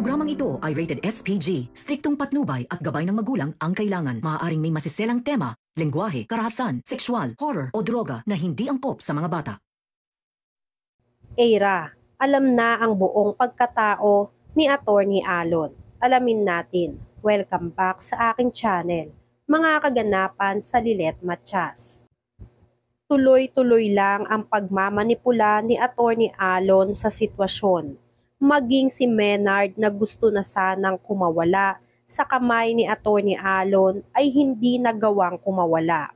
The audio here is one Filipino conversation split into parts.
Programang ito ay rated SPG. Striktong patnubay at gabay ng magulang ang kailangan. Maaaring may masiselang tema, lengguwahe, karahasan, sexual, horror o droga na hindi angkop sa mga bata. Eira, alam na ang buong pagkatao ni Attorney Alon. Alamin natin. Welcome back sa aking channel, mga kaganapan sa Lilet Matias. Tuloy-tuloy lang ang pagmamanipula ni Attorney Alon sa sitwasyon. Maging si Menard na gusto na sanang kumawala sa kamay ni Attorney Alon ay hindi nagawang kumawala.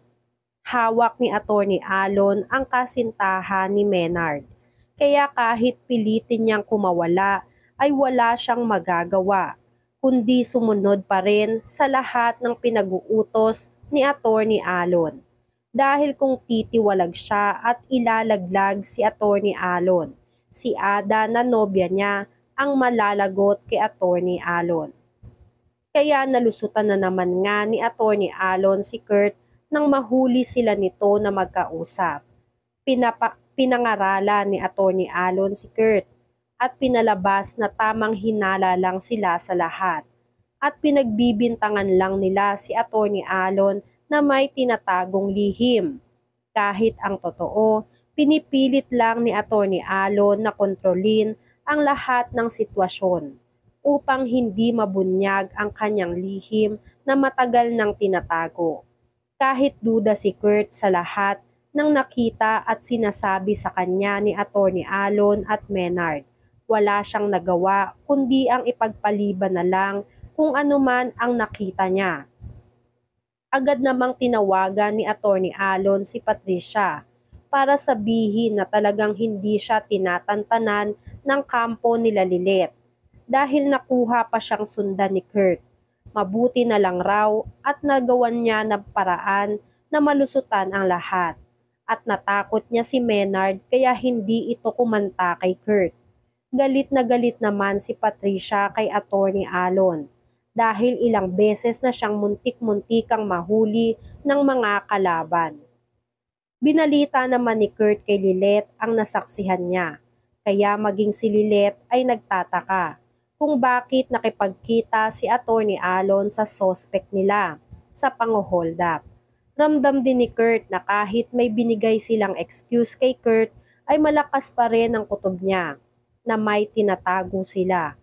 Hawak ni Attorney Alon ang kasintahan ni Menard. Kaya kahit pilitin niyang kumawala ay wala siyang magagawa, kundi sumunod pa rin sa lahat ng pinag-uutos ni Attorney Alon. Dahil kung titiwalag siya at ilalaglag si Attorney Alon, si Ada na nobya niya ang malalagot kay Attorney Alon. Kaya nalusutan na naman nga ni Attorney Alon si Kurt nang mahuli sila nito na magkausap. Pinangaralan ni Attorney Alon si Kurt at pinalabas na tamang hinala lang sila sa lahat. At pinagbibintangan lang nila si Attorney Alon na may tinatagong lihim. Kahit ang totoo, pinipilit lang ni Attorney Alon na kontrolin ang lahat ng sitwasyon upang hindi mabunyag ang kanyang lihim na matagal nang tinatago. Kahit duda si Kurt sa lahat ng nakita at sinasabi sa kanya ni Attorney Alon at Menard, wala siyang nagawa kundi ang ipagpaliban na lang kung ano man ang nakita niya. Agad namang tinawagan ni Attorney Alon si Patricia para sabihin na talagang hindi siya tinatantanan ng kampo nila Lilet dahil nakuha pa siyang sundan ni Kurt. Mabuti na lang raw at nagawan niya ng paraan na malusutan ang lahat. At natakot niya si Menard kaya hindi ito kumanta kay Kurt. Galit na galit naman si Patricia kay Attorney Alon dahil ilang beses na siyang muntik-muntikang mahuli ng mga kalaban. Binalita naman ni Kurt kay Lilet ang nasaksihan niya, kaya maging si Lilet ay nagtataka kung bakit nakipagkita si Attorney Alon sa suspect nila sa pang-hold up. Ramdam din ni Kurt na kahit may binigay silang excuse kay Kurt ay malakas pa rin ang kutob niya na may tinatago sila.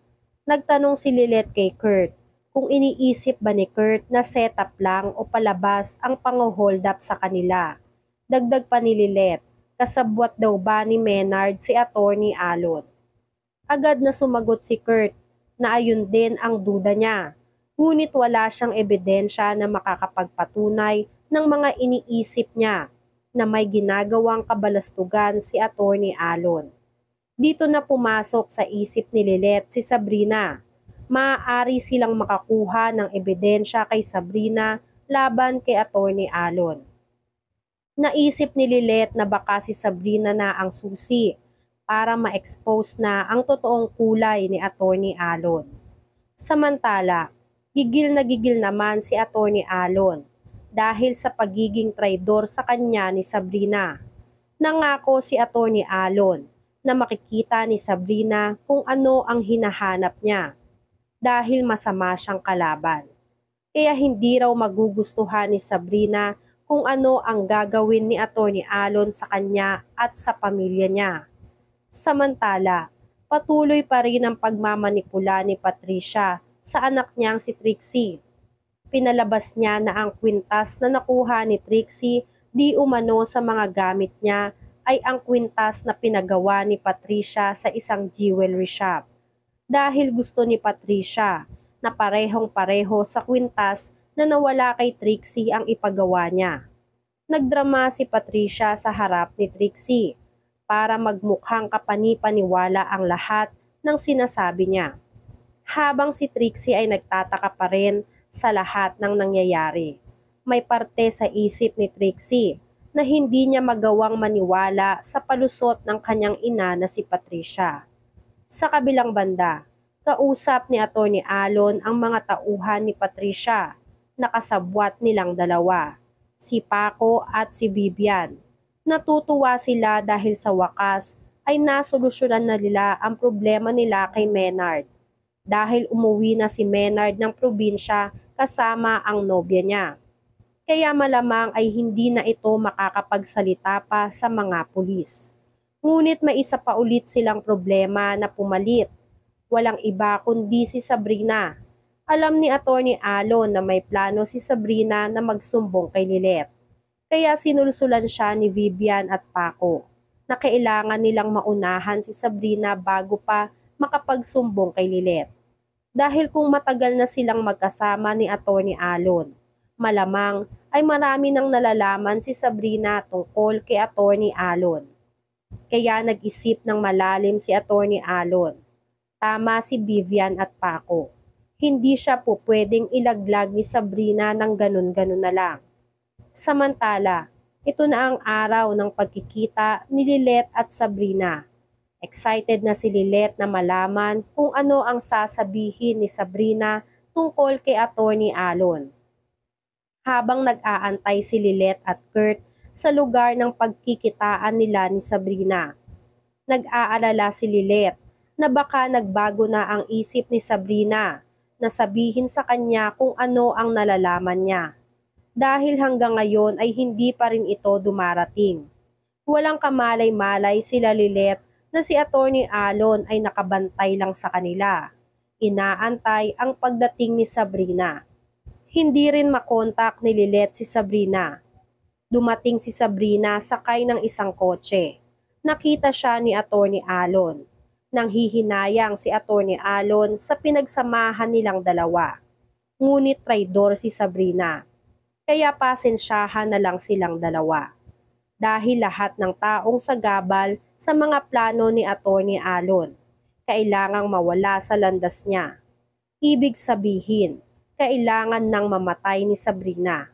Nagtanong si Lilet kay Kurt kung iniisip ba ni Kurt na setup lang o palabas ang pang-hold up sa kanila. Dagdag pa ni Lilet, kasabwat daw ba ni Menard si Attorney Alon? Agad na sumagot si Kurt na ayun din ang duda niya, ngunit wala siyang ebidensya na makakapagpatunay ng mga iniisip niya na may ginagawang kabalastugan si Attorney Alon. Dito na pumasok sa isip ni Lilet si Sabrina. Maaari silang makakuha ng ebidensya kay Sabrina laban kay Attorney Alon. Naisip ni Lilet na baka si Sabrina na ang susi para ma-expose na ang totoong kulay ni Attorney Alon. Samantala, gigil na gigil naman si Attorney Alon dahil sa pagiging traidor sa kanya ni Sabrina. Nangako si Attorney Alon na makikita ni Sabrina kung ano ang hinahanap niya dahil masama siyang kalaban. Kaya hindi raw magugustuhan ni Sabrina kung ano ang gagawin ni Attorney Alon sa kanya at sa pamilya niya. Samantala, patuloy pa rin ang pagmamanipula ni Patricia sa anak niyang si Trixie. Pinalabas niya na ang kwintas na nakuha ni Trixie di umano sa mga gamit niya ay ang kwintas na pinagawa ni Patricia sa isang jewelry shop. Dahil gusto ni Patricia na parehong-pareho sa kwintas na nawala kay Trixie ang ipagawa niya. Nagdrama si Patricia sa harap ni Trixie para magmukhang kapani-paniwala ang lahat ng sinasabi niya. Habang si Trixie ay nagtataka pa rin sa lahat ng nangyayari. May parte sa isip ni Trixie na hindi niya magawang maniwala sa palusot ng kanyang ina na si Patricia. Sa kabilang banda, kausap ni Attorney Alon ang mga tauhan ni Patricia na kasabwat nilang dalawa, si Paco at si Vivian. Natutuwa sila dahil sa wakas ay nasolusyonan na nila ang problema nila kay Menard. dahil umuwi na si Menard ng probinsya kasama ang nobya niya. Kaya malamang ay hindi na ito makakapagsalita pa sa mga pulis. Ngunit may isa pa ulit silang problema na pumalit. Walang iba kundi si Sabrina. Alam ni Atty. Alon na may plano si Sabrina na magsumbong kay Lilet. Kaya sinulsulan siya ni Vivian at Paco na kailangan nilang maunahan si Sabrina bago pa makapagsumbong kay Lilet. Dahil kung matagal na silang magkasama ni Atty. Alon, malamang ay marami nang nalalaman si Sabrina tungkol kay Atty. Alon. Kaya nag-isip ng malalim si Atty. Alon. Tama si Vivian at Paco. Hindi siya po pwedeng ilaglag ni Sabrina ng ganun-ganun na lang. Samantala, ito na ang araw ng pagkikita ni Lilet at Sabrina. Excited na si Lilet na malaman kung ano ang sasabihin ni Sabrina tungkol kay Atty. Alon. Habang nag-aantay si Lilet at Kurt sa lugar ng pagkikitaan nila ni Sabrina, nag-aalala si Lilet na baka nagbago na ang isip ni Sabrina na sabihin sa kanya kung ano ang nalalaman niya. Dahil hanggang ngayon ay hindi pa rin ito dumarating. Walang kamalay-malay sila Lilet na si Atty. Alon ay nakabantay lang sa kanila. Inaantay ang pagdating ni Sabrina. Hindi rin makontak ni Lilet si Sabrina. Dumating si Sabrina sakay ng isang kotse. Nakita siya ni Atty. Alon. Nanghihinayang si Atty. Alon sa pinagsamahan nilang dalawa. Ngunit traidor si Sabrina. Kaya pasensyahan na lang silang dalawa. Dahil lahat ng taong sagabal sa mga plano ni Atty. Alon, kailangang mawala sa landas niya. Ibig sabihin, kailangan nang mamatay ni Sabrina.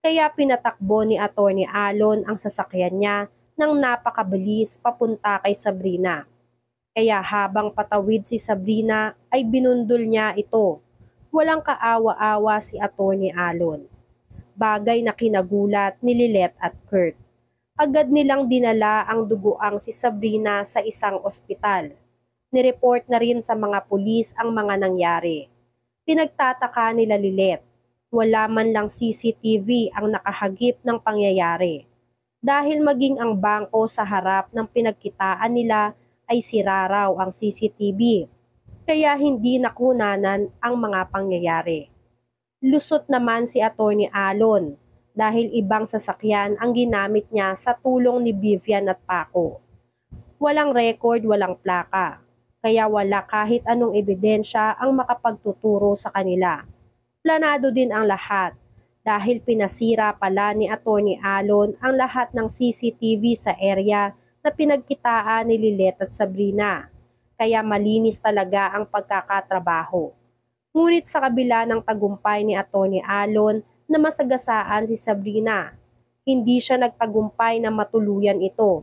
Kaya pinatakbo ni Atty. Alon ang sasakyan niya ng napakabilis papunta kay Sabrina. Kaya habang patawid si Sabrina ay binundol niya ito. Walang kaawa-awa si Atty. Alon. Bagay na kinagulat ni Lilet at Kurt. Agad nilang dinala ang duguang si Sabrina sa isang ospital. Nireport na rin sa mga pulis ang mga nangyari. Pinagtataka nila Lilet. Wala man lang CCTV ang nakahagip ng pangyayari. Dahil maging ang bangko sa harap ng pinagkitaan nila ay sira raw ang CCTV. Kaya hindi nakunanan ang mga pangyayari. Lusot naman si Atty. Alon dahil ibang sasakyan ang ginamit niya sa tulong ni Vivian at Paco. Walang record, walang plaka, kaya wala kahit anong ebidensya ang makapagtuturo sa kanila. Planado din ang lahat dahil pinasira pala ni Atty. Alon ang lahat ng CCTV sa area na pinagkitaan ni Lilet at Sabrina. Kaya malinis talaga ang pagkakatrabaho. Ngunit sa kabila ng tagumpay ni Atty. Alon na masagasaan si Sabrina, hindi siya nagtagumpay na matuluyan ito.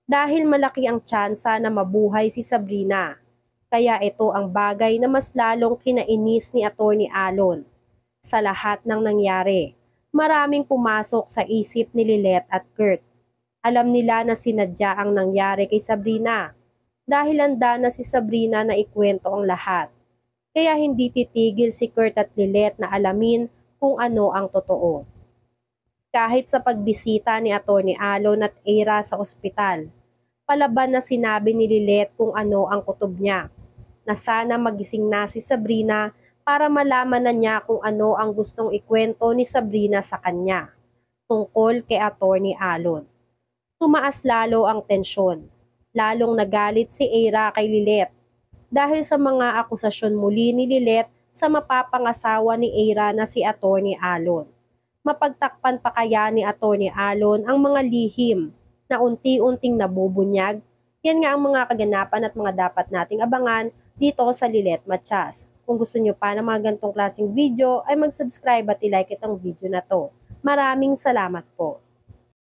Dahil malaki ang tsansa na mabuhay si Sabrina. Kaya ito ang bagay na mas lalong kinainis ni Atty. Alon. Sa lahat ng nangyari, maraming pumasok sa isip ni Lilet at Kurt. Alam nila na sinadya ang nangyari kay Sabrina. Dahil handa na si Sabrina na ikwento ang lahat. Kaya hindi titigil si Kurt at Lilet na alamin kung ano ang totoo. Kahit sa pagbisita ni Atty. Alon at Eira sa ospital, palaban na sinabi ni Lilet kung ano ang kutob niya, na sana magising na si Sabrina para malaman na niya kung ano ang gustong ikwento ni Sabrina sa kanya, tungkol kay Atty. Alon. Tumaas lalo ang tensyon, lalong nagalit si Eira kay Lilet, dahil sa mga akusasyon muli ni Lilet sa mapapangasawa ni Eira na si Atty. Alon. Mapagtakpan pa kaya ni Atty. Alon ang mga lihim na unti-unting nabubunyag? Yan nga ang mga kaganapan at mga dapat nating abangan dito sa Lilet Matias. Kung gusto nyo pa ng mga ganitong klaseng video ay mag-subscribe at i-like itong video na to. Maraming salamat po.